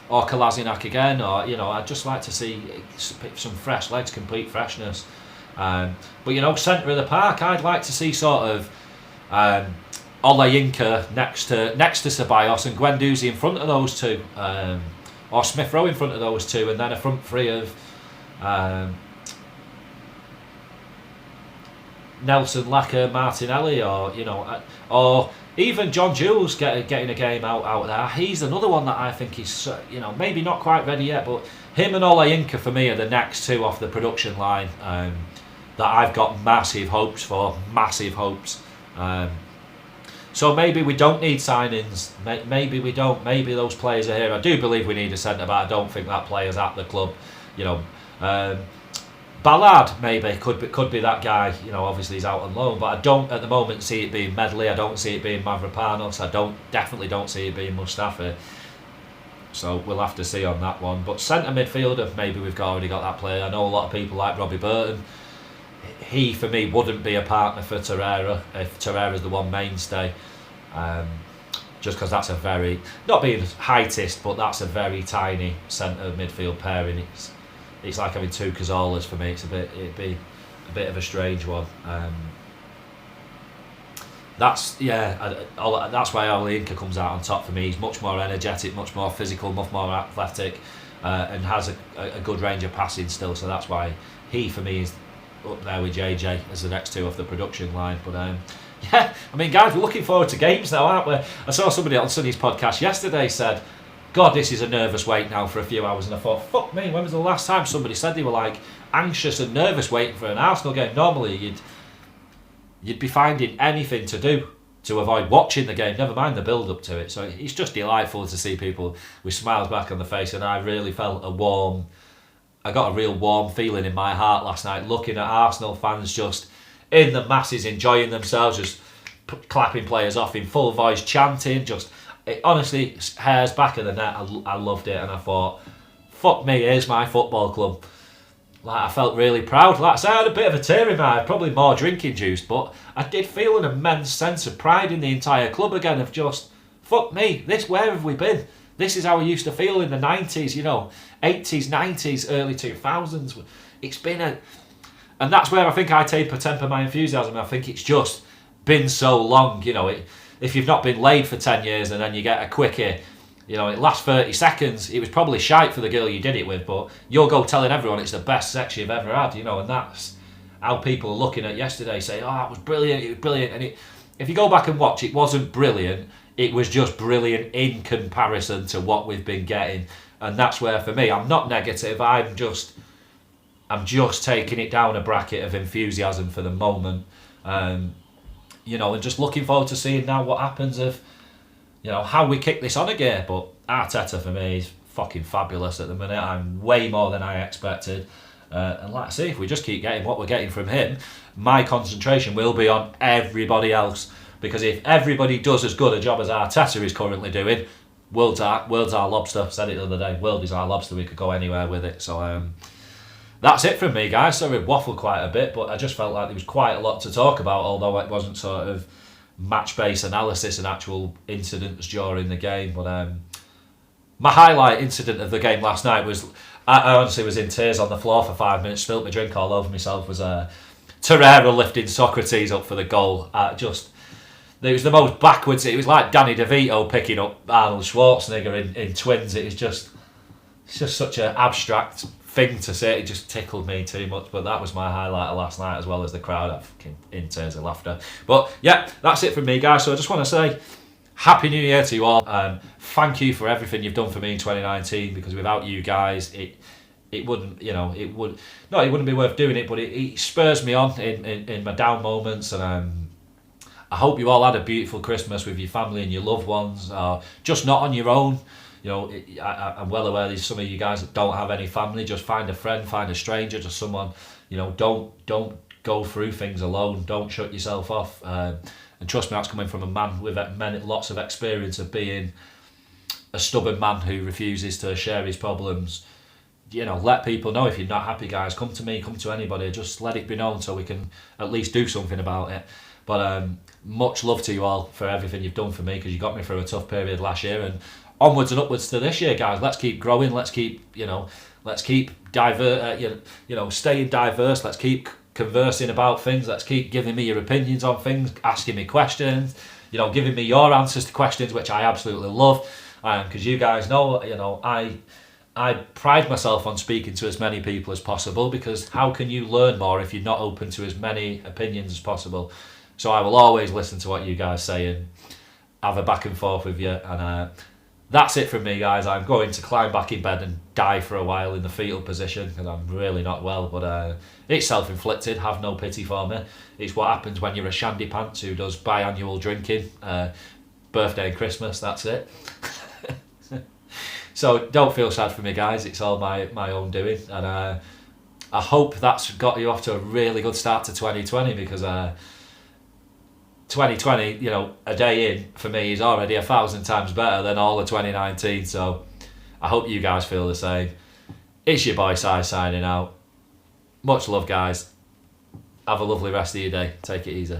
or Kolasinac again, or, you know, I'd just like to see some fresh legs, complete freshness. But, you know, centre of the park, I'd like to see sort of Olayinka next to Ceballos and Guendouzi in front of those two, or Smith Rowe in front of those two, and then a front three of Nelson, Laka, Martinelli, or, you know, or even John Jules getting a game out there. He's another one that I think is, you know, maybe not quite ready yet, but him and Olayinka for me are the next two off the production line that I've got massive hopes for, massive hopes. So maybe we don't need signings, maybe we don't, maybe those players are here. I do believe we need a centre-back. I don't think that player's at the club, you know. Ballard maybe could be that guy. You know, obviously he's out on loan, but I don't at the moment see it being Medley. I don't see it being Mavropanos. I definitely don't see it being Mustafi. So we'll have to see on that one. But centre midfielder, maybe we've already got that player. I know a lot of people like Robbie Burton. He for me wouldn't be a partner for Torreira if Torreira's the one mainstay. Just because that's a very, not being heightist, but that's a very tiny centre midfield pairing. It's like having two Cazolas for me. It'd be a bit of a strange one. That's why Olayinka comes out on top for me. He's much more energetic, much more physical, much more athletic, and has a good range of passing still. So that's why he for me is up there with JJ as the next two off the production line. But yeah, I mean, guys, we're looking forward to games now, aren't we? I saw somebody on Sonny's podcast yesterday said, God, this is a nervous wait now for a few hours, and I thought, fuck me, when was the last time somebody said they were like anxious and nervous waiting for an Arsenal game? Normally you'd be finding anything to do to avoid watching the game, never mind the build up to it. So it's just delightful to see people with smiles back on the face, and I really felt I got a real warm feeling in my heart last night looking at Arsenal fans just in the masses enjoying themselves, just clapping players off in full voice, chanting, it honestly, hairs back of the net. I loved it, and I thought, fuck me, here's my football club. Like, I felt really proud. Like I said, I had a bit of a tear in my eye, probably more drinking juice, but I did feel an immense sense of pride in the entire club again, of just, fuck me, where have we been? This is how we used to feel in the 90s, you know, 80s, 90s, early 2000s. It's been and that's where I think I temper my enthusiasm. I think it's just been so long, you know, if you've not been laid for 10 years and then you get a quickie, you know, it lasts 30 seconds. It was probably shite for the girl you did it with, but you'll go telling everyone it's the best sex you've ever had, you know, and that's how people are looking at yesterday, saying, oh, it was brilliant. And if you go back and watch, it wasn't brilliant. It was just brilliant in comparison to what we've been getting. And that's where, for me, I'm not negative. I'm just taking it down a bracket of enthusiasm for the moment. You know, and just looking forward to seeing now what happens if, you know, how we kick this on a gear. But Arteta, for me, is fucking fabulous at the minute. I'm way more than I expected. And like I say, if we just keep getting what we're getting from him, my concentration will be on everybody else. Because if everybody does as good a job as Arteta is currently doing, world's our lobster. Said it the other day, world is our lobster. We could go anywhere with it. So that's it from me, guys. Sorry, we waffled quite a bit, but I just felt like there was quite a lot to talk about, although it wasn't sort of match-based analysis and actual incidents during the game. But my highlight incident of the game last night was, I honestly was in tears on the floor for 5 minutes, spilled my drink all over myself, was Torreira lifting Socrates up for the goal. It was the most backwards. It was like Danny DeVito picking up Arnold Schwarzenegger in Twins. It's just such an abstract thing to say. It just tickled me too much. But that was my highlight of last night, as well as the crowd. I'm fucking in tears of laughter. But yeah, that's it from me, guys. So I just want to say Happy New Year to you all. Thank you for everything you've done for me in 2019. Because without you guys, it wouldn't, you know, it wouldn't be worth doing it. But it spurs me on in my down moments. And I hope you all had a beautiful Christmas with your family and your loved ones, just not on your own. You know, I'm well aware there's some of you guys that don't have any family. Just find a friend, find a stranger, just someone. You know, don't go through things alone. Don't shut yourself off. And trust me, that's coming from a man with lots of experience of being a stubborn man who refuses to share his problems. You know, let people know if you're not happy, guys. Come to me, come to anybody. Just let it be known so we can at least do something about it. But much love to you all for everything you've done for me, because you got me through a tough period last year, and onwards and upwards to this year, guys. Let's keep growing. Let's keep staying diverse. Let's keep conversing about things. Let's keep giving me your opinions on things, asking me questions, you know, giving me your answers to questions, which I absolutely love. Because you guys know, you know, I pride myself on speaking to as many people as possible, because how can you learn more if you're not open to as many opinions as possible? So I will always listen to what you guys say and have a back and forth with you. And that's it from me, guys. I'm going to climb back in bed and die for a while in the fetal position, because I'm really not well. But it's self-inflicted. Have no pity for me. It's what happens when you're a shandy pants who does biannual drinking. Birthday and Christmas, that's it. So don't feel sad for me, guys. It's all my own doing. And I hope that's got you off to a really good start to 2020, because 2020, you know, a day in for me is already 1,000 times better than all of 2019. So I hope you guys feel the same. It's your boy Si signing out. Much love, guys. Have a lovely rest of your day. Take it easy.